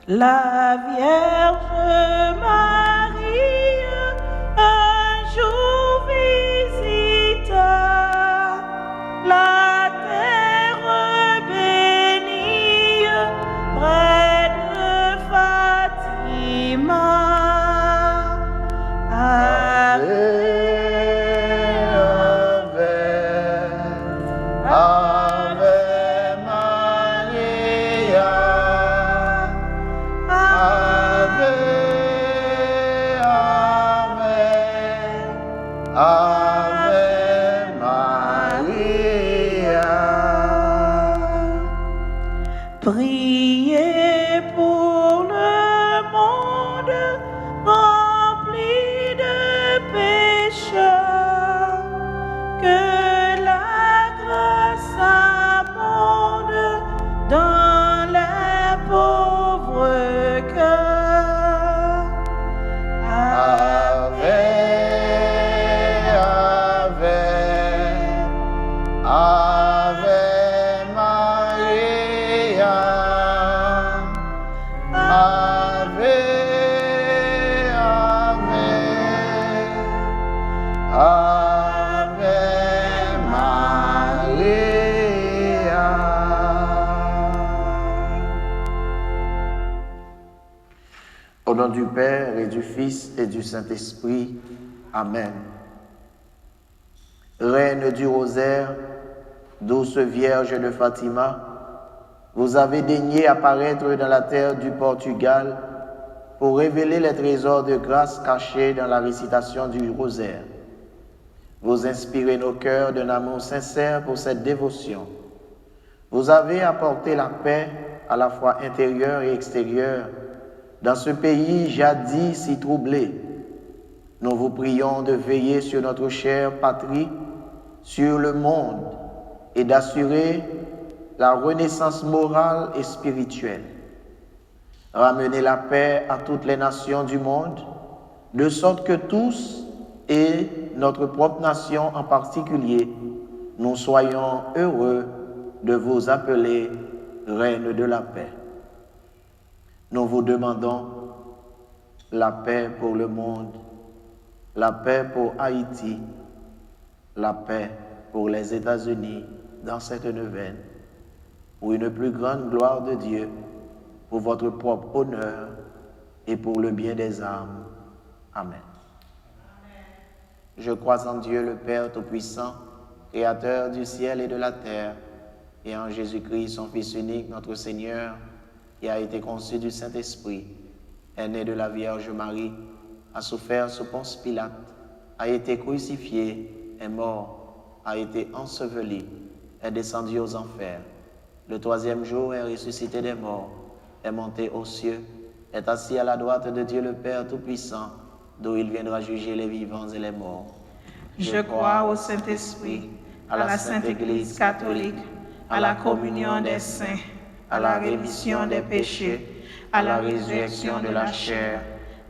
La Vierge Marie un jour visita la terre bénie près de Fatima. Priez pour le monde rempli de pécheurs, que la grâce abonde dans les pauvres cœurs. Ave, Ave, Ave Maria. Ave, Ave, Ave Maria. Au nom du Père et du Fils et du Saint-Esprit. Amen. Reine du rosaire, douce Vierge de Fatima, vous avez daigné apparaître dans la terre du Portugal pour révéler les trésors de grâce cachés dans la récitation du rosaire. Vous inspirez nos cœurs d'un amour sincère pour cette dévotion. Vous avez apporté la paix à la fois intérieure et extérieure dans ce pays jadis si troublé. Nous vous prions de veiller sur notre chère patrie, sur le monde, et d'assurer la renaissance morale et spirituelle. Ramenez la paix à toutes les nations du monde, de sorte que tous, et notre propre nation en particulier, nous soyons heureux de vous appeler Reine de la paix. Nous vous demandons la paix pour le monde, la paix pour Haïti, la paix pour les États-Unis dans cette neuvaine, pour une plus grande gloire de Dieu, pour votre propre honneur et pour le bien des âmes. Amen. Je crois en Dieu le Père Tout-Puissant, Créateur du ciel et de la terre, et en Jésus-Christ, son Fils unique, notre Seigneur, qui a été conçu du Saint-Esprit, est né de la Vierge Marie, a souffert sous Ponce Pilate, a été crucifié, est mort, a été enseveli, est descendu aux enfers. Le troisième jour est ressuscité des morts, est monté aux cieux, est assis à la droite de Dieu le Père Tout-Puissant, d'où il viendra juger les vivants et les morts. Je crois au Saint-Esprit, à la Sainte Église catholique, à la communion des saints, à la rémission des péchés, à la résurrection de la chair,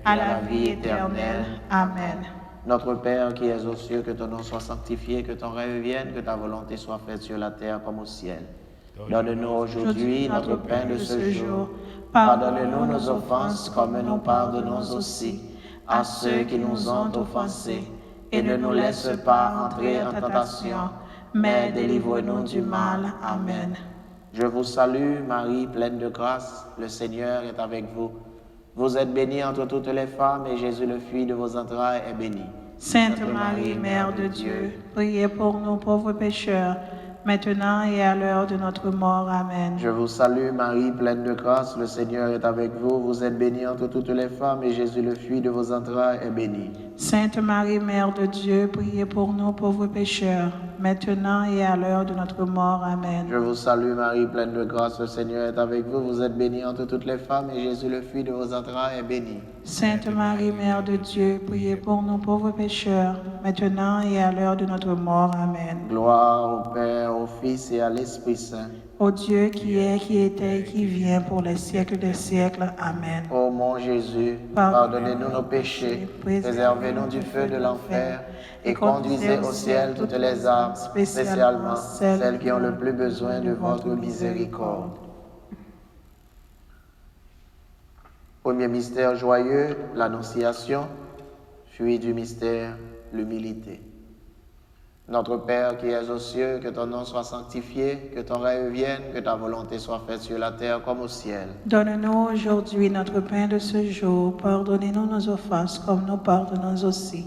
à la vie éternelle. Amen. Notre Père qui es aux cieux, que ton nom soit sanctifié, que ton règne vienne, que ta volonté soit faite sur la terre comme au ciel. Donne-nous aujourd'hui notre pain de ce jour. Pardonne-nous nos offenses comme nous pardonnons aussi à ceux qui nous ont offensés. Et ne nous laisse pas entrer en tentation, mais délivre-nous du mal. Amen. Je vous salue, Marie, pleine de grâce, le Seigneur est avec vous. Vous êtes bénie entre toutes les femmes, et Jésus, le fruit de vos entrailles, est béni. Sainte Marie, Mère de Dieu, priez pour nous pauvres pécheurs, maintenant et à l'heure de notre mort. Amen. Je vous salue, Marie, pleine de grâce, le Seigneur est avec vous. Vous êtes bénie entre toutes les femmes, et Jésus, le fruit de vos entrailles, est béni. Sainte Marie, Mère de Dieu, priez pour nous pauvres pécheurs, maintenant et à l'heure de notre mort. Amen. Je vous salue, Marie, pleine de grâce, le Seigneur est avec vous. Vous êtes bénie entre toutes les femmes, et Jésus, le fruit de vos entrailles, est béni. Sainte Marie, Mère de Dieu, priez pour nous pauvres pécheurs, maintenant et à l'heure de notre mort. Amen. Gloire au Père, au Fils et à l'Esprit Saint. Ô Dieu qui est, qui était et qui vient pour les siècles des siècles. Amen. Ô mon Jésus, pardonnez-nous nos péchés, préservez-nous du feu de l'enfer, et conduisez au ciel toutes les âmes, spécialement celles qui ont le plus besoin de votre miséricorde. Premier mystère joyeux, l'Annonciation. Fruit du mystère, l'humilité. Notre Père qui es aux cieux, que ton nom soit sanctifié, que ton règne vienne, que ta volonté soit faite sur la terre comme au ciel. Donne-nous aujourd'hui notre pain de ce jour. Pardonnez-nous nos offenses comme nous pardonnons aussi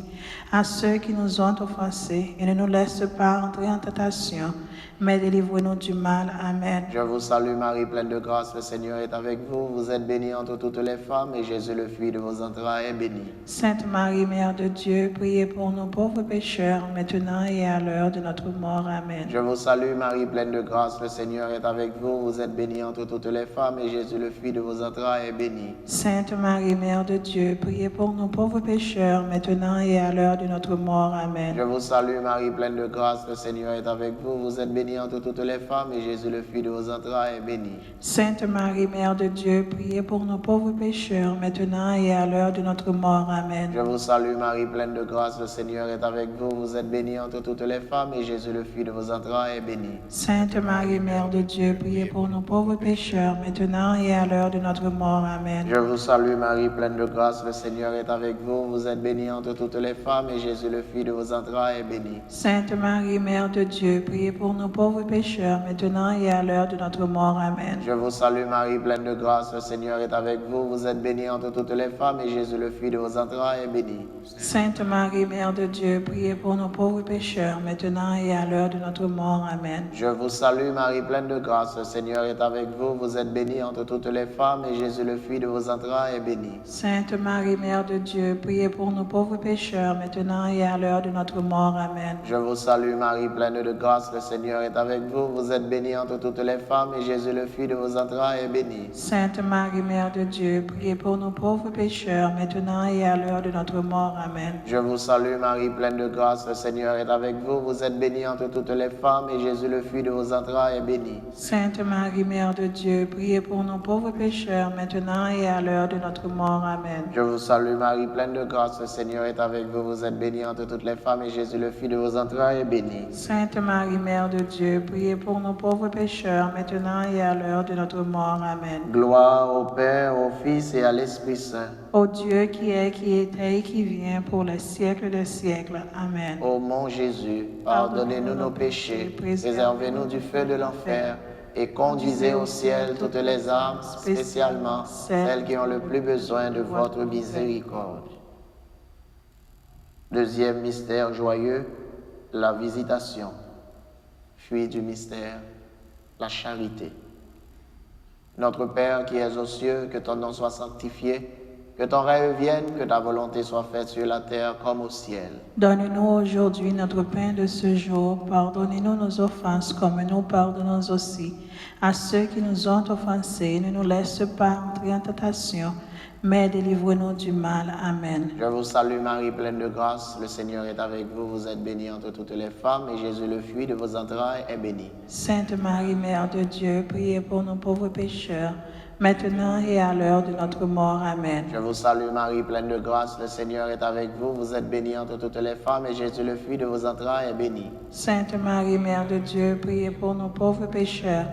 à ceux qui nous ont offensés. Et ne nous laisse pas entrer en tentation, mais délivre-nous du mal. Amen. Je vous salue Marie, pleine de grâce, le Seigneur est avec vous. Vous êtes bénie entre toutes les femmes, et Jésus, le fruit de vos entrailles, est béni. Sainte Marie, Mère de Dieu, priez pour nous pauvres pécheurs, maintenant et à l'heure de notre mort. Amen. Je vous salue Marie, pleine de grâce, le Seigneur est avec vous. Vous êtes bénie entre toutes les femmes, et Jésus, le fruit de vos entrailles, est béni. Sainte Marie, Mère de Dieu, priez pour nous pauvres pécheurs, maintenant et à l'heure de notre mort. Amen. Je vous salue Marie, pleine de grâce, le Seigneur est avec vous. Vous êtes bénie entre toutes les femmes, et Jésus, le fruit de vos entrailles, est béni. Sainte Marie, Mère de Dieu, priez pour nous pauvres pécheurs, maintenant et à l'heure de notre mort. Amen. Je vous salue Marie, pleine de grâce, le Seigneur est avec vous. Vous êtes bénie entre toutes les femmes, et Jésus, le fruit de vos entrailles, est béni. Sainte Marie, Mère de Dieu, priez pour nous pauvres pécheurs, maintenant et à l'heure de notre mort. Amen. Je vous salue Marie, pleine de grâce, le Seigneur est avec vous. Vous êtes bénie entre toutes les femmes, et Jésus, le fruit de vos entrailles, est béni. Sainte Marie, Mère de Dieu, priez pour nous pauvres pécheurs, maintenant et à l'heure de notre mort. Amen. Je vous salue Marie, pleine de grâce, le Seigneur est avec vous. Vous êtes bénie entre toutes les femmes, et Jésus, le fruit de vos entrailles, est béni. Sainte Marie, Mère de Dieu, priez pour nous pauvres pécheurs, maintenant et à l'heure de notre mort. Amen. Je vous salue Marie, pleine de grâce, le Seigneur est avec vous. Vous êtes bénie entre toutes les femmes, et Jésus, le fruit de vos entrailles, est béni. Sainte Marie, Mère de Dieu, priez pour nous pauvres pécheurs, maintenant et à l'heure de notre mort. Amen. Je vous salue Marie, pleine de grâce, le Seigneur est avec vous. Vous êtes bénie entre toutes les femmes, et Jésus, le fruit de vos entrailles, est béni. Sainte Marie, Mère de Dieu, priez pour nous pauvres pécheurs, maintenant et à l'heure de notre mort. Amen. Je vous salue Marie, pleine de grâce, le Seigneur est avec vous. Vous êtes bénie entre toutes les femmes, et Jésus, le fruit de vos entrailles, est béni. Sainte Marie, Mère de Dieu, priez pour nous pauvres pécheurs, maintenant et à l'heure de notre mort. Amen. Je vous salue Marie, pleine de grâce, le Seigneur est avec vous. Vous êtes bénie entre toutes les femmes, et Jésus, le fruit de vos entrailles, est béni. Sainte Marie, Mère de Dieu, priez pour nous pauvres pécheurs, maintenant et à l'heure de notre mort. Amen. Gloire au Père, au Fils et à l'Esprit Saint. Ô Dieu qui est, qui était et qui vient pour les siècles des siècles. Amen. Ô mon Jésus, pardonnez-nous nos péchés, préservez-nous du feu de l'enfer, et conduisez au ciel toutes les âmes, spécialement celles qui ont le plus besoin de votre miséricorde. Deuxième mystère joyeux, la visitation. Fruit du mystère, la charité. Notre Père qui es aux cieux, que ton nom soit sanctifié, que ton règne vienne, que ta volonté soit faite sur la terre comme au ciel. Donne-nous aujourd'hui notre pain de ce jour. Pardonnez-nous nos offenses comme nous pardonnons aussi à ceux qui nous ont offensés. Ne nous laisse pas entrer en tentation, mais délivre-nous du mal. Amen. Je vous salue Marie, pleine de grâce, le Seigneur est avec vous. Vous êtes bénie entre toutes les femmes, et Jésus, le fruit de vos entrailles, est béni. Sainte Marie, Mère de Dieu, priez pour nos pauvres pécheurs, maintenant et à l'heure de notre mort. Amen. Je vous salue Marie, pleine de grâce, le Seigneur est avec vous. Vous êtes bénie entre toutes les femmes, et Jésus, le fruit de vos entrailles, est béni. Sainte Marie, Mère de Dieu, priez pour nos pauvres pécheurs,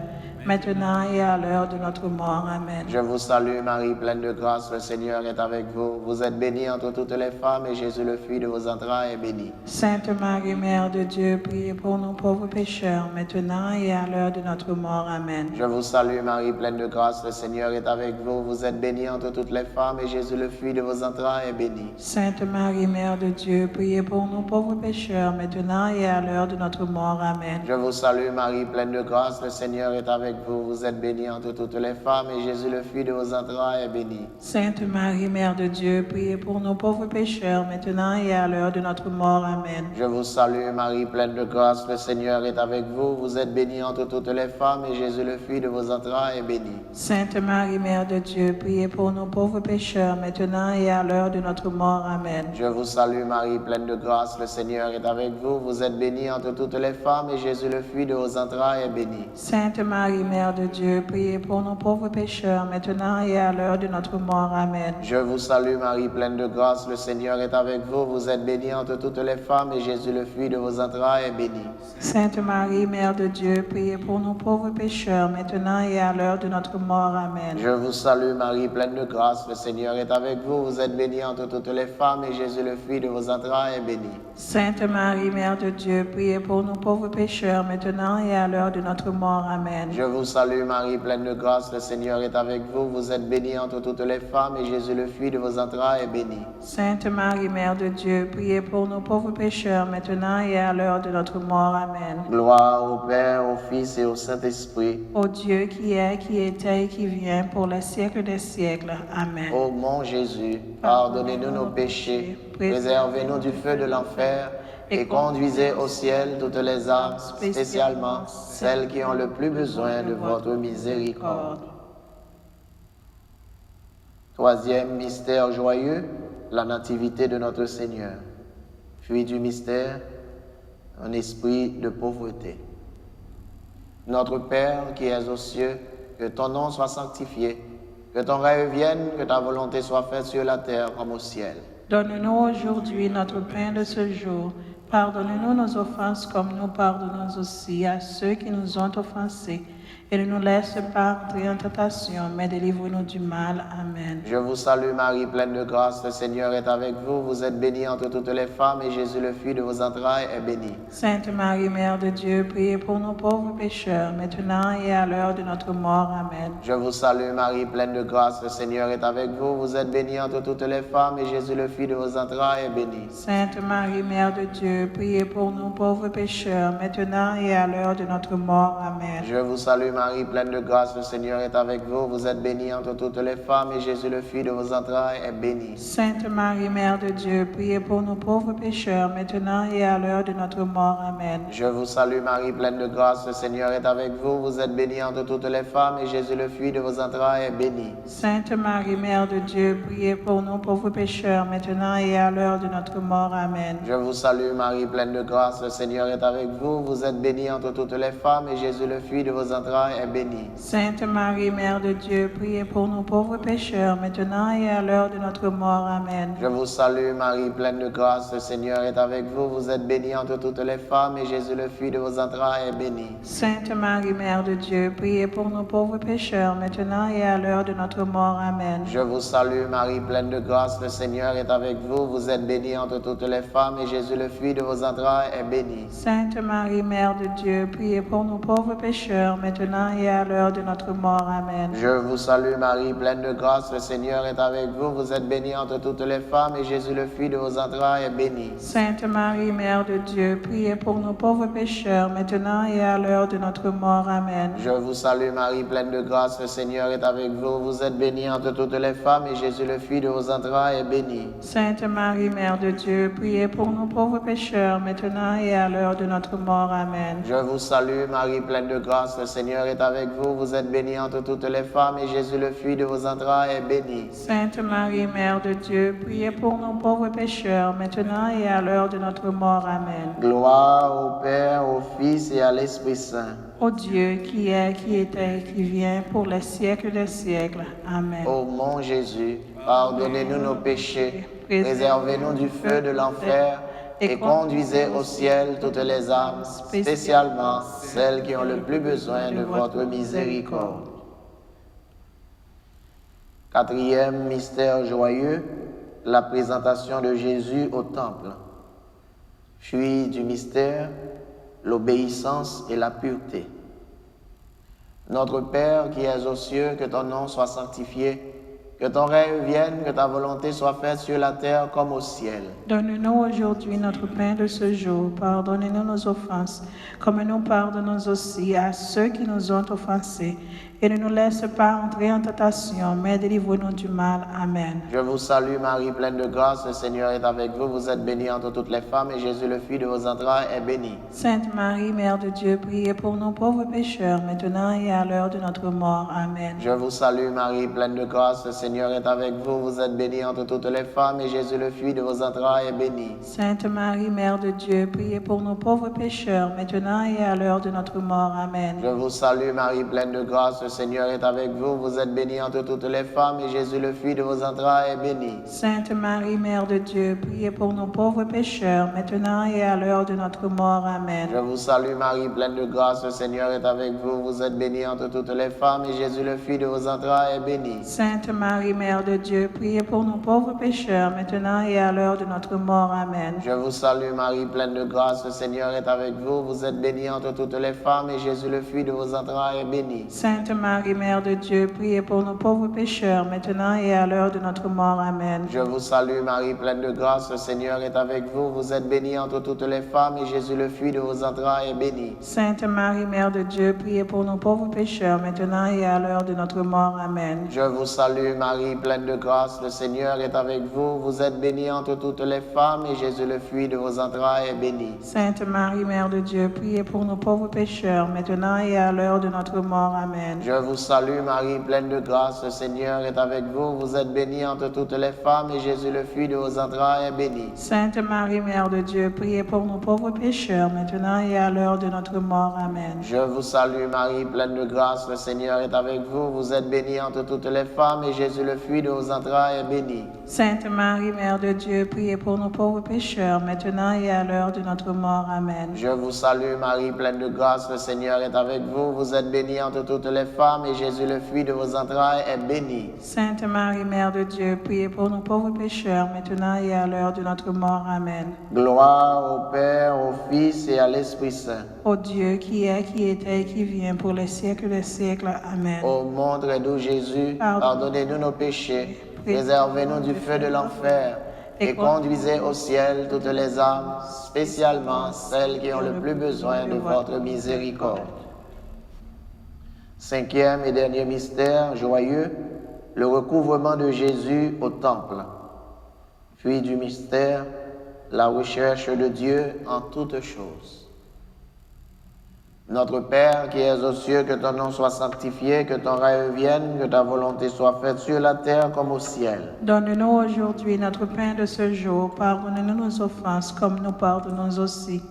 maintenant et à l'heure de notre mort. Amen. Je vous salue Marie, pleine de grâce, le Seigneur est avec vous. Vous êtes bénie entre toutes les femmes, et Jésus, le fruit de vos entrailles, est béni. Sainte Marie, Mère de Dieu, priez pour nos pauvres pécheurs, maintenant et à l'heure de notre mort. Amen. Je vous salue Marie, pleine de grâce, le Seigneur est avec vous. Vous êtes bénie entre toutes les femmes, et Jésus, le fruit de vos entrailles, est béni. Sainte Marie, Mère de Dieu, priez pour nos pauvres pécheurs, maintenant et à l'heure de notre mort. Amen. Je vous salue Marie, pleine de grâce, le Seigneur est avec vous. Vous êtes bénie entre toutes les femmes, et Jésus, le fruit de vos entrailles, est béni. Sainte Marie, Mère de Dieu, priez pour nos pauvres pécheurs, maintenant et à l'heure de notre mort. Amen. Je vous salue Marie, pleine de grâce, le Seigneur est avec vous. Vous êtes bénie entre toutes les femmes, et Jésus, le fruit de vos entrailles, est béni. Sainte Marie, Mère de Dieu, priez pour nos pauvres pécheurs, maintenant et à l'heure de notre mort. Amen. Je vous salue Marie, pleine de grâce, le Seigneur est avec vous. Vous êtes bénie entre toutes les femmes, et Jésus, le fruit de vos entrailles, est béni. Sainte Marie, Mère de Dieu, priez pour nos pauvres pécheurs, maintenant et à l'heure de notre mort. Amen. Je vous salue Marie, pleine de grâce, le Seigneur est avec vous. Vous êtes bénie entre toutes les femmes et Jésus, le fruit de vos entrailles, est béni. Sainte Marie, Mère de Dieu, priez pour nos pauvres pécheurs, maintenant et à l'heure de notre mort. Amen. Je vous salue Marie, pleine de grâce, le Seigneur est avec vous. Vous êtes bénie entre toutes les femmes et Jésus, le fruit de vos entrailles, est béni. Sainte Marie, Mère de Dieu, priez pour nos pauvres pécheurs, maintenant et à l'heure de notre mort. Amen. Je vous salue Marie, pleine de grâce, le Seigneur est avec vous. Vous êtes bénie entre toutes les femmes et Jésus, le fruit de vos entrailles, est béni. Sainte Marie, Mère de Dieu, priez pour nos pauvres pécheurs, maintenant et à l'heure de notre mort. Amen. Gloire au Père, au Fils et au Saint-Esprit. Ô Dieu qui est, qui était et qui vient pour les siècles des siècles. Amen. Ô mon Jésus, pardonnez-nous nos péchés, préservez-nous du feu de l'enfer et conduisez au ciel toutes les âmes, spécialement celles qui ont le plus besoin de votre miséricorde. Troisième mystère joyeux, la nativité de notre Seigneur. Fruit du mystère, un esprit de pauvreté. Notre Père qui es aux cieux, que ton nom soit sanctifié, que ton règne vienne, que ta volonté soit faite sur la terre comme au ciel. Donne-nous aujourd'hui notre pain de ce jour. Pardonne-nous nos offenses comme nous pardonnons aussi à ceux qui nous ont offensés. Et ne nous laisse pas entrer en tentation, mais délivre-nous du mal. Amen. Je vous salue Marie, pleine de grâce, le Seigneur est avec vous. Vous êtes bénie entre toutes les femmes et Jésus, le fruit de vos entrailles, est béni. Sainte Marie, Mère de Dieu, priez pour nos pauvres pécheurs, maintenant et à l'heure de notre mort. Amen. Je vous salue Marie, pleine de grâce, le Seigneur est avec vous. Vous êtes bénie entre toutes les femmes et Jésus, le fruit de vos entrailles, est béni. Sainte Marie, Mère de Dieu, priez pour nos pauvres pécheurs, maintenant et à l'heure de notre mort. Amen. Je vous salue Marie, pleine de grâce, le Seigneur est avec vous. Vous êtes bénie entre toutes les femmes et Jésus, le fruit de vos entrailles, est béni. Sainte Marie, Mère de Dieu, priez pour nos pauvres pécheurs, maintenant et à l'heure de notre mort. Amen. Je vous salue Marie, pleine de grâce, le Seigneur est avec vous. Vous êtes bénie entre toutes les femmes et Jésus, le fruit de vos entrailles, est béni. Sainte Marie, Mère de Dieu, priez pour nos pauvres pécheurs, maintenant et à l'heure de notre mort. Amen. Je vous salue Marie, pleine de grâce, le Seigneur est avec vous. Vous êtes bénie entre toutes les femmes et Jésus, le fruit de vos entrailles, est béni. Sainte Marie, Mère de Dieu, priez pour nos pauvres pécheurs, maintenant et à l'heure de notre mort. Amen. Je vous salue Marie, pleine de grâce, le Seigneur est avec vous. Vous êtes bénie entre toutes les femmes et Jésus, le fruit de vos entrailles, est béni. Sainte Marie, Mère de Dieu, priez pour nos pauvres pécheurs, maintenant et à l'heure de notre mort. Amen. Je vous salue Marie, pleine de grâce, le Seigneur est avec vous. Vous êtes bénie entre toutes les femmes et Jésus, le fruit de vos entrailles, est béni. Sainte Marie, Mère de Dieu, priez pour nos pauvres pécheurs, maintenant et à l'heure de notre mort. Amen. Je vous salue Marie, pleine de grâce, le Seigneur est avec vous. Vous êtes bénie entre toutes les femmes et Jésus, le fruit de vos entrailles, est béni. Sainte Marie, Mère de Dieu, priez pour nos pauvres pécheurs, maintenant et à l'heure de notre mort. Amen. Je vous salue Marie, pleine de grâce, le Seigneur est avec vous. Vous êtes bénie entre toutes les femmes et Jésus, le fruit de vos entrailles, est béni. Sainte Marie, Mère de Dieu, priez pour nos pauvres pécheurs, maintenant et à l'heure de notre mort. Amen. Je vous salue Marie, pleine de grâce, le Seigneur est avec vous. Vous êtes bénie entre toutes les femmes et Jésus, le fruit de vos entrailles, est béni. Sainte Marie, Mère de Dieu, priez pour nos pauvres pécheurs, maintenant et à l'heure de notre mort. Amen. Gloire au Père, au Fils et à l'Esprit Saint. Ô Dieu qui est, qui était et qui vient pour les siècles des siècles. Amen. Ô mon Jésus, pardonnez-nous nos péchés, préservez-nous du feu de l'enfer et conduisez au ciel toutes les âmes, spécialement celles qui ont le plus besoin de votre miséricorde. Quatrième mystère joyeux, la présentation de Jésus au temple. Fruit du mystère, l'obéissance et la pureté. Notre Père qui es aux cieux, que ton nom soit sanctifié, que ton règne vienne, que ta volonté soit faite sur la terre comme au ciel. Donne-nous aujourd'hui notre pain de ce jour. Pardonne-nous nos offenses, comme nous pardonnons aussi à ceux qui nous ont offensés. Et ne nous laisse pas entrer en tentation, mais délivre-nous du mal. Amen. Je vous salue Marie, pleine de grâce, le Seigneur est avec vous. Vous êtes bénie entre toutes les femmes et Jésus, le fruit de vos entrailles, est béni. Sainte Marie, Mère de Dieu, priez pour nos pauvres pécheurs, maintenant et à l'heure de notre mort. Amen. Je vous salue Marie, pleine de grâce, le Seigneur est avec vous, vous êtes bénie entre toutes les femmes, et Jésus, le fruit de vos entrailles, est béni. Sainte Marie, Mère de Dieu, priez pour nous pauvres pécheurs, maintenant et à l'heure de notre mort. Amen. Je vous salue Marie, pleine de grâce, le Seigneur est avec vous, vous êtes bénie entre toutes les femmes, et Jésus, le fruit de vos entrailles, est béni. Sainte Marie, Mère de Dieu, priez pour nous pauvres pécheurs, maintenant et à l'heure de notre mort. Amen. Je vous salue Marie, pleine de grâce, le Seigneur est avec vous, vous êtes bénie entre toutes les femmes, et Jésus, le fruit de vos entrailles, est béni. Sainte Marie, Mère de Dieu, priez pour nous pauvres pécheurs, maintenant et à l'heure de notre mort. Amen. Je vous salue Marie, pleine de grâce, le Seigneur est avec vous, vous êtes bénie entre toutes les femmes, et Jésus, le fruit de vos entrailles, est béni. Sainte Marie, Mère de Dieu, priez pour nous pauvres pécheurs, maintenant et à l'heure de notre mort. Amen. Je vous salue Marie, pleine de grâce, le Seigneur est avec vous, vous êtes bénie entre toutes les femmes, et Jésus, le fruit de vos entrailles, est béni. Sainte Marie, Mère de Dieu, priez pour nous pauvres pécheurs, maintenant et à l'heure de notre mort. Amen. Je vous salue Marie, pleine de grâce, le Seigneur est avec vous, vous êtes bénie entre toutes les femmes, et Jésus, le fruit de vos entrailles, est béni. Sainte Marie, Mère de Dieu, priez pour nous pauvres pécheurs, maintenant et à l'heure de notre mort. Amen. Je vous salue Marie, pleine de grâce, le Seigneur est avec vous, vous êtes bénie entre toutes les femmes, et Jésus, le fruit de vos entrailles, est béni. Sainte Marie, Mère de Dieu, priez pour nous pauvres pécheurs, maintenant et à l'heure de notre mort. Amen. Je vous salue Marie, pleine de grâce, le Seigneur est avec vous, vous êtes bénie entre toutes les femmes, et Jésus, le fruit de vos entrailles, est béni. Sainte Marie, Mère de Dieu, priez pour nous pauvres pécheurs, maintenant et à l'heure de notre mort. Amen. Je vous salue Marie, pleine de grâce, le Seigneur est avec vous, vous êtes bénie entre toutes les femmes, et Jésus, le fruit de vos entrailles, est béni. Sainte Marie, Mère de Dieu, priez pour nous pauvres pécheurs, maintenant et à l'heure de notre mort. Amen. Gloire au Père, au Fils et à l'Esprit Saint. Ô Dieu, qui est, qui était et qui vient pour les siècles des siècles. Amen. Ô mon très doux Jésus, pardonnez-nous nos péchés, préservez-nous du feu de l'enfer, et conduisez au ciel toutes les âmes, spécialement celles qui ont le plus besoin de votre miséricorde. Cinquième et dernier mystère joyeux, le recouvrement de Jésus au temple. Puis du mystère, la recherche de Dieu en toutes choses. Notre Père qui es aux cieux, que ton nom soit sanctifié, que ton règne vienne, que ta volonté soit faite sur la terre comme au ciel. Donne-nous aujourd'hui notre pain de ce jour. Pardonne-nous nos offenses comme nous pardonnons aussi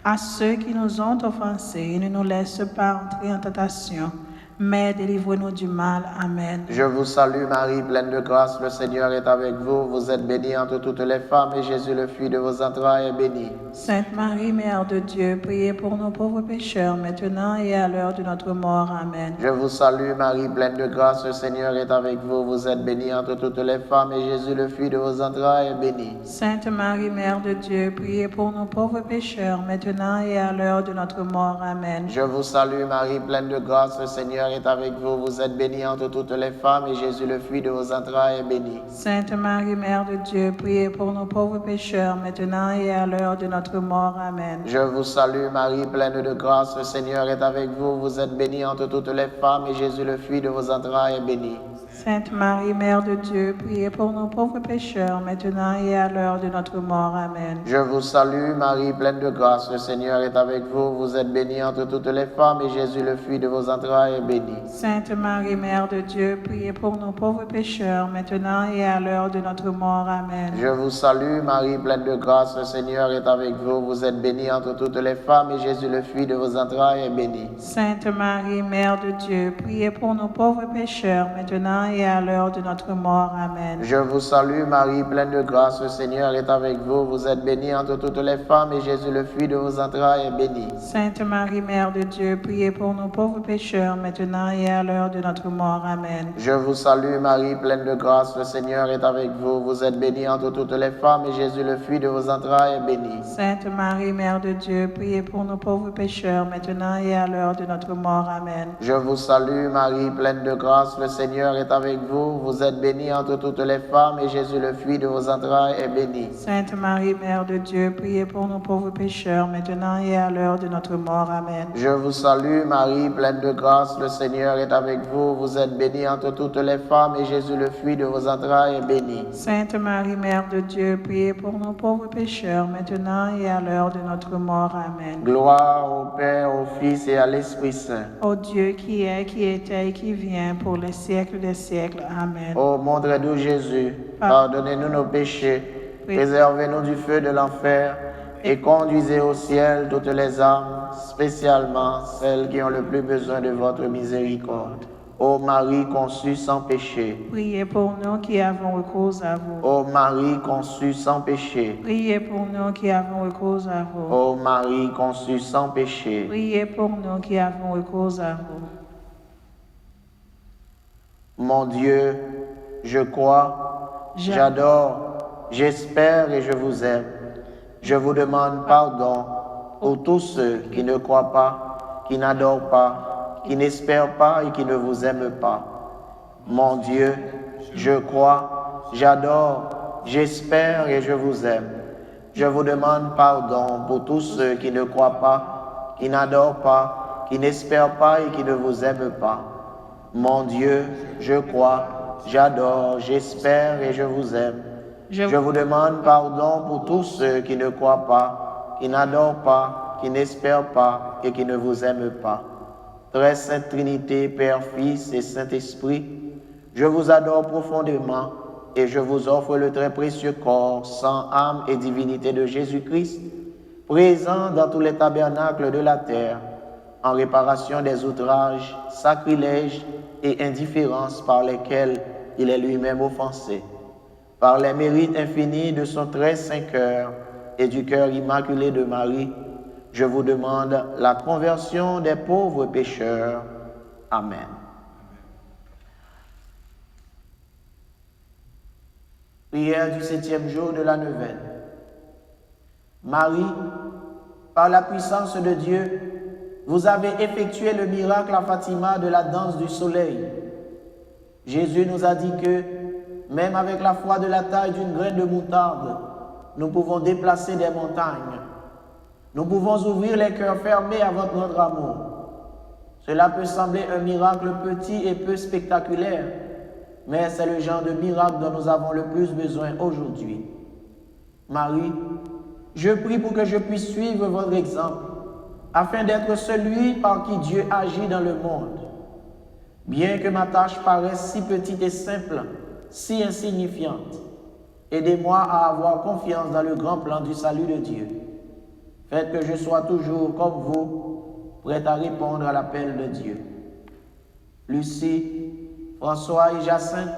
à ceux qui nous ont offensés. Et ne nous laisse pas entrer en tentation, mais délivre-nous du mal. Amen. Je vous salue Marie, pleine de grâce, le Seigneur est avec vous. Vous êtes bénie entre toutes les femmes, et Jésus, le fruit de vos entrailles, est béni. Sainte Marie, Mère de Dieu, priez pour nos pauvres pécheurs, maintenant et à l'heure de notre mort. Amen. Je vous salue Marie, pleine de grâce, le Seigneur est avec vous. Vous êtes bénie entre toutes les femmes, et Jésus, le fruit de vos entrailles, est béni. Sainte Marie, Mère de Dieu, priez pour nos pauvres pécheurs, maintenant et à l'heure de notre mort. Amen. Je vous salue Marie, pleine de grâce, le Seigneur est avec vous. Vous êtes bénie entre toutes les femmes, et Jésus, le fruit de vos entrailles, est béni. Sainte Marie, Mère de Dieu, priez pour nos pauvres pécheurs, maintenant et à l'heure de notre mort. Amen. Je vous salue Marie, pleine de grâce, le Seigneur est avec vous. Vous êtes bénie entre toutes les femmes, et Jésus, le fruit de vos entrailles, est béni. Sainte Marie, Mère de Dieu, priez pour nos pauvres pécheurs, maintenant et à l'heure de notre mort. Amen. Je vous salue Marie, pleine de grâce, le Seigneur est avec vous. Vous êtes bénie entre toutes les femmes, et Jésus, le fruit de vos entrailles, est béni. Sainte Marie, Mère de Dieu, priez pour nos pauvres pécheurs, maintenant et à l'heure de notre mort. Amen. Je vous salue Marie, pleine de grâce, le Seigneur est avec vous. Vous êtes bénie entre toutes les femmes, et Jésus, le fruit de vos entrailles, est béni. Sainte Marie, Mère de Dieu, priez pour nos pauvres pécheurs, maintenant et à l'heure de notre mort. Amen. Je vous salue Marie, pleine de grâce, le Seigneur est avec vous. Vous êtes bénie entre toutes les femmes, et Jésus, le fruit de vos entrailles, est béni. Sainte Marie, Mère de Dieu, priez pour nos pauvres pécheurs, maintenant et à l'heure de notre mort. Amen. Je vous salue Marie, pleine de grâce, le Seigneur est avec vous. Vous êtes bénie entre toutes les femmes, et Jésus, le fruit de vos entrailles, est béni. Sainte Marie, Mère de Dieu, priez pour nos pauvres pécheurs, maintenant et à l'heure de notre mort. Amen. Je vous salue Marie, pleine de grâce, le Seigneur est avec vous. Vous êtes bénie entre toutes les femmes, et Jésus, le fruit de vos entrailles, est béni. Sainte Marie, Mère de Dieu, priez pour nos pauvres pécheurs, maintenant et à l'heure de notre mort. Amen. Je vous salue Marie, pleine de grâce, le Seigneur est avec vous. Vous êtes bénie entre toutes les femmes et Jésus, le fruit de vos entrailles, est béni. Sainte Marie, Mère de Dieu, priez pour nous pauvres pécheurs, maintenant et à l'heure de notre mort. Amen. Gloire au Père, au Fils et à l'Esprit Saint. Ô Dieu qui est, qui était et qui vient pour les siècles des siècles. Amen. Ô mon très doux Jésus, pardonnez-nous nos péchés, préservez-nous du feu de l'enfer et conduisez au ciel toutes les âmes, spécialement celles qui ont le plus besoin de votre miséricorde. Ô Marie conçue sans péché, Priez pour nous qui avons recours à vous. ô Marie conçue sans péché, Priez pour nous qui avons recours à vous. ô Marie conçue sans péché. Priez pour nous qui avons recours à vous. Mon Dieu, je crois, j'adore, j'espère et je vous aime. Je vous demande pardon pour tous ceux qui ne croient pas, qui n'adorent pas, qui n'espèrent pas et qui ne vous aiment pas. Mon Dieu, je crois, j'adore, j'espère et je vous aime. Je vous demande pardon pour tous ceux qui ne croient pas, qui n'adorent pas, qui n'espèrent pas et qui ne vous aiment pas. Mon Dieu, je crois, j'adore, j'espère et je vous aime. Je vous demande pardon pour tous ceux qui ne croient pas, qui n'adorent pas, qui n'espèrent pas et qui ne vous aiment pas. Très Sainte Trinité, Père, Fils et Saint-Esprit, je vous adore profondément et je vous offre le très précieux corps, sang, âme et divinité de Jésus-Christ, présent dans tous les tabernacles de la terre, en réparation des outrages, sacrilèges et indifférences par lesquels il est lui-même offensé. Par les mérites infinis de son très saint cœur et du cœur immaculé de Marie, je vous demande la conversion des pauvres pécheurs. Amen. Prière du 7e jour de la neuvaine. Marie, par la puissance de Dieu, vous avez effectué le miracle à Fatima de la danse du soleil. Jésus nous a dit que, même avec la foi de la taille d'une graine de moutarde, nous pouvons déplacer des montagnes. Nous pouvons ouvrir les cœurs fermés à notre amour. Cela peut sembler un miracle petit et peu spectaculaire, mais c'est le genre de miracle dont nous avons le plus besoin aujourd'hui. Marie, je prie pour que je puisse suivre votre exemple, afin d'être celui par qui Dieu agit dans le monde. Bien que ma tâche paraisse si petite et simple, si insignifiante, aidez-moi à avoir confiance dans le grand plan du salut de Dieu. Faites que je sois toujours comme vous, prêt à répondre à l'appel de Dieu. Lucie, François et Jacinthe,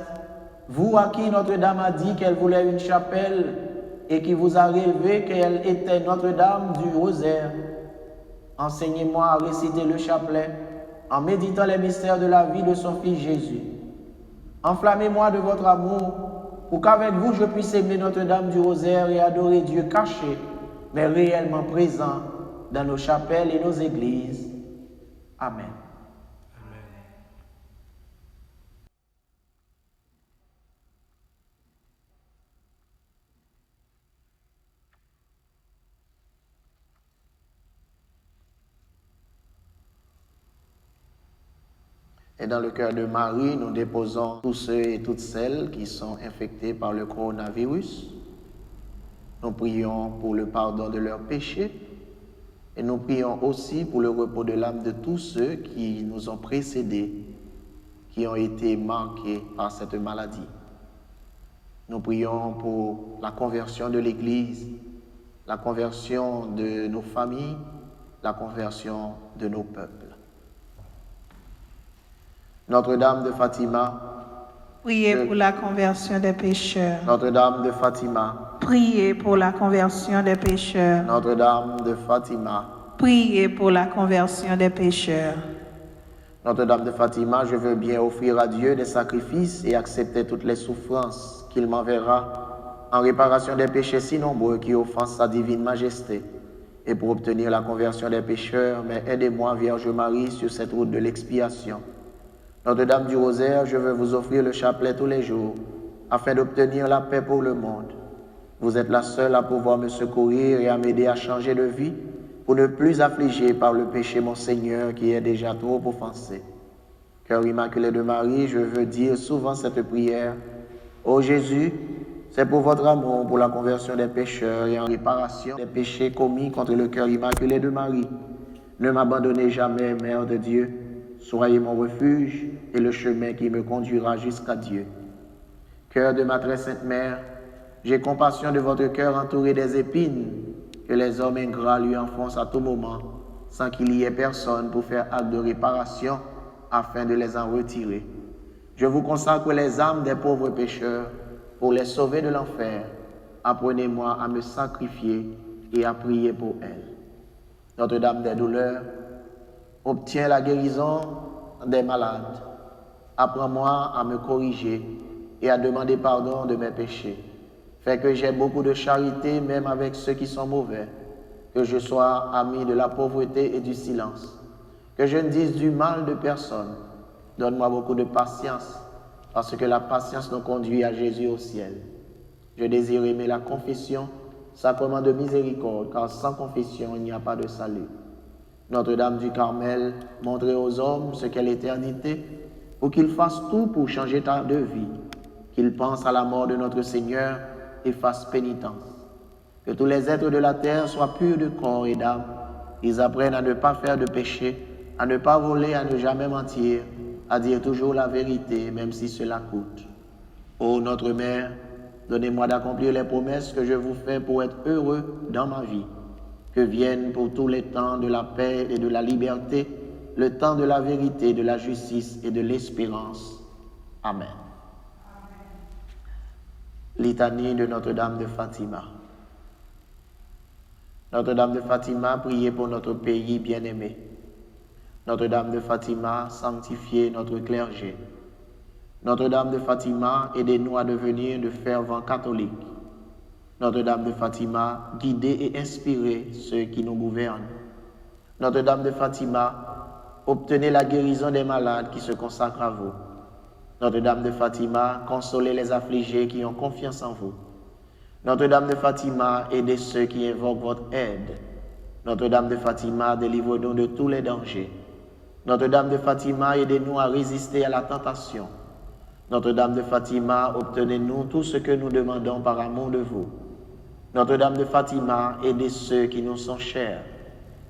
vous à qui Notre-Dame a dit qu'elle voulait une chapelle et qui vous a rêvé qu'elle était Notre-Dame du Rosaire, enseignez-moi à réciter le chapelet en méditant les mystères de la vie de son Fils Jésus. Enflammez-moi de votre amour pour qu'avec vous je puisse aimer Notre-Dame du Rosaire et adorer Dieu caché, mais réellement présent dans nos chapelles et nos églises. Amen. Et dans le cœur de Marie, nous déposons tous ceux et toutes celles qui sont infectés par le coronavirus. Nous prions pour le pardon de leurs péchés et nous prions aussi pour le repos de l'âme de tous ceux qui nous ont précédés, qui ont été marqués par cette maladie. Nous prions pour la conversion de l'Église, la conversion de nos familles, la conversion de nos peuples. Notre-Dame de Fatima, Priez pour la conversion des pécheurs. Notre-Dame de Fatima, Priez pour la conversion des pécheurs. Notre-Dame de Fatima, Priez pour la conversion des pécheurs. Notre-Dame de Fatima, je veux bien offrir à Dieu des sacrifices et accepter toutes les souffrances qu'il m'enverra en réparation des péchés si nombreux qui offensent sa divine majesté et pour obtenir la conversion des pécheurs, mais aidez-moi, Vierge Marie, sur cette route de l'expiation. Notre-Dame du Rosaire, je veux vous offrir le chapelet tous les jours, afin d'obtenir la paix pour le monde. Vous êtes la seule à pouvoir me secourir et à m'aider à changer de vie, pour ne plus affliger par le péché mon Seigneur qui est déjà trop offensé. Cœur immaculé de Marie, je veux dire souvent cette prière. Ô Jésus, c'est pour votre amour, pour la conversion des pécheurs et en réparation des péchés commis contre le cœur immaculé de Marie. Ne m'abandonnez jamais, Mère de Dieu. Soyez mon refuge et le chemin qui me conduira jusqu'à Dieu. Cœur de ma très sainte Mère, j'ai compassion de votre cœur entouré des épines que les hommes ingrats lui enfoncent à tout moment, sans qu'il y ait personne pour faire acte de réparation afin de les en retirer. Je vous consacre les âmes des pauvres pécheurs pour les sauver de l'enfer. Apprenez-moi à me sacrifier et à prier pour elles. Notre-Dame des douleurs, obtiens la guérison des malades. Apprends-moi à me corriger et à demander pardon de mes péchés. Fais que j'ai beaucoup de charité même avec ceux qui sont mauvais. Que je sois ami de la pauvreté et du silence. Que je ne dise du mal de personne. Donne-moi beaucoup de patience, parce que la patience nous conduit à Jésus au ciel. Je désire aimer la confession, sacrement de miséricorde, car sans confession, il n'y a pas de salut. Notre-Dame du Carmel, montrez aux hommes ce qu'est l'éternité, pour qu'ils fassent tout pour changer de vie, qu'ils pensent à la mort de notre Seigneur et fassent pénitence. Que tous les êtres de la terre soient purs de corps et d'âme, ils apprennent à ne pas faire de péché, à ne pas voler, à ne jamais mentir, à dire toujours la vérité, même si cela coûte. Ô notre Mère, donnez-moi d'accomplir les promesses que je vous fais pour être heureux dans ma vie. Que vienne pour tous les temps de la paix et de la liberté, le temps de la vérité, de la justice et de l'espérance. Amen. Litanie de Notre-Dame de Fatima. Notre-Dame de Fatima, priez pour notre pays bien-aimé. Notre-Dame de Fatima, sanctifiez notre clergé. Notre-Dame de Fatima, aidez-nous à devenir de fervents catholiques. Notre-Dame de Fatima, guidez et inspirez ceux qui nous gouvernent. Notre-Dame de Fatima, obtenez la guérison des malades qui se consacrent à vous. Notre-Dame de Fatima, consolez les affligés qui ont confiance en vous. Notre-Dame de Fatima, aidez ceux qui invoquent votre aide. Notre-Dame de Fatima, délivre-nous de tous les dangers. Notre-Dame de Fatima, aidez-nous à résister à la tentation. Notre-Dame de Fatima, obtenez-nous tout ce que nous demandons par amour de vous. Notre-Dame de Fatima, aidez ceux qui nous sont chers.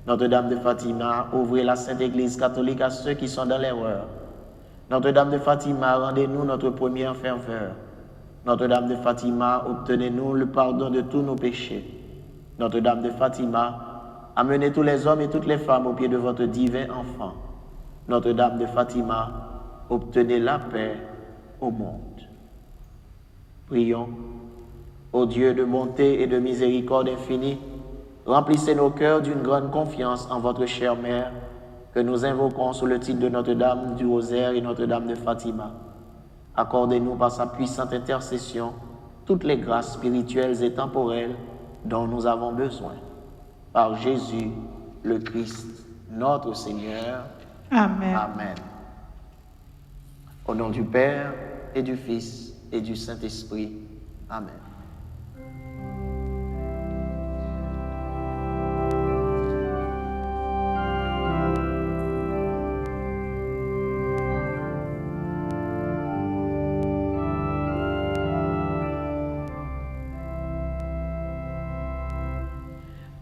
Notre-Dame de Fatima, ouvrez la Sainte Église catholique à ceux qui sont dans l'erreur. Notre-Dame de Fatima, rendez-nous notre première ferveur. Notre-Dame de Fatima, obtenez-nous le pardon de tous nos péchés. Notre-Dame de Fatima, amenez tous les hommes et toutes les femmes au pied de votre divin enfant. Notre-Dame de Fatima, obtenez la paix au monde. Prions. Ô Dieu de bonté et de miséricorde infinie, remplissez nos cœurs d'une grande confiance en votre chère Mère, que nous invoquons sous le titre de Notre-Dame du Rosaire et Notre-Dame de Fatima. Accordez-nous par sa puissante intercession toutes les grâces spirituelles et temporelles dont nous avons besoin. Par Jésus, le Christ, notre Seigneur. Amen. Amen. Au nom du Père et du Fils et du Saint-Esprit. Amen.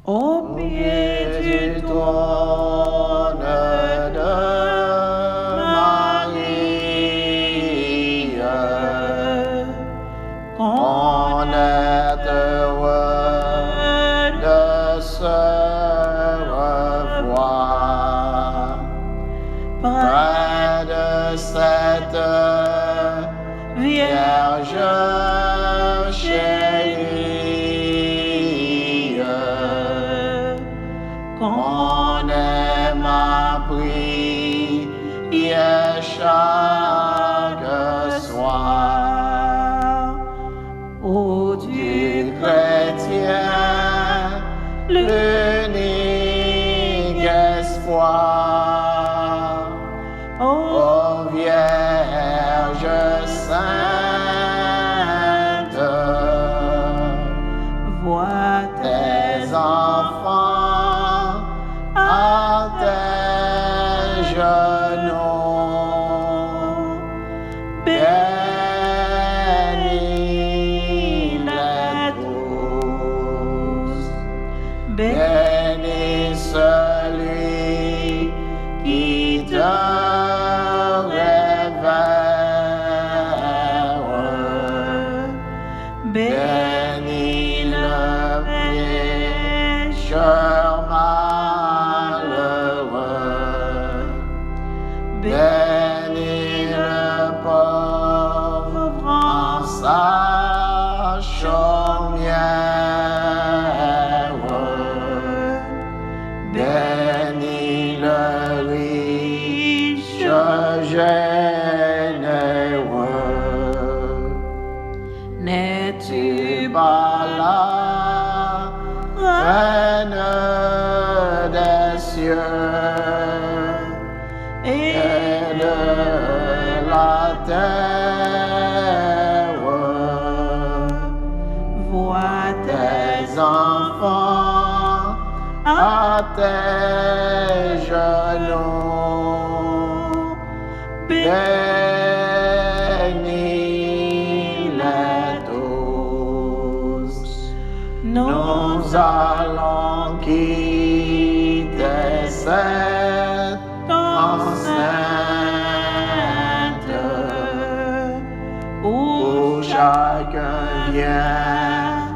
Au pied du trône de Marie, qu'on est heureux de se revoir près de cette Vierge chérie. Qu'on aime à prier chaque soir. Ô Dieu chrétien, l'unique espoir, ô Vierge sainte, vois tes enfants à tes genoux, bénis le riche généreux. N'es-tu Par la reine des cieux et et de la terre, vois tes enfants à tes genoux, bénis-les tous. Nous allons quitter cette enceinte où chacun vient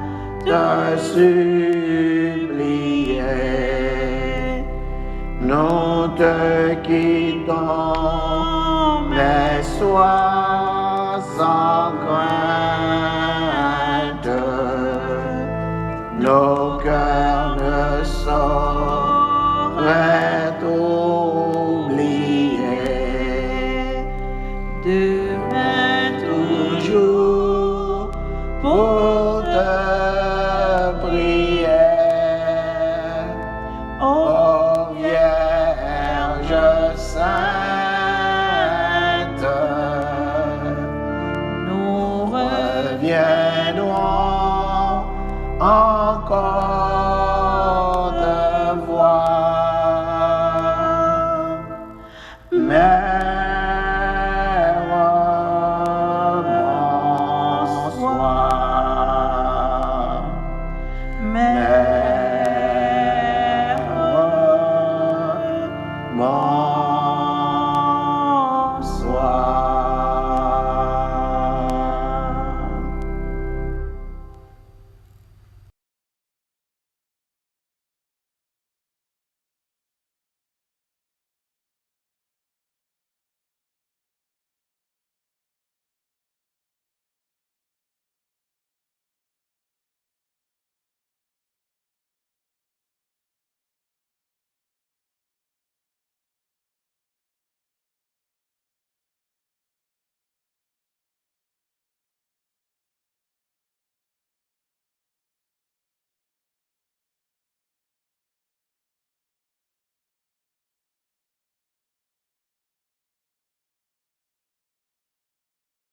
te supplier. Nous te quittons, mais sois sans crainte. Nos cœurs ne sauraient oublier. demain Toujours pour te prier. oh, Ô Vierge sainte, nous reviendrons encore te voir. Mais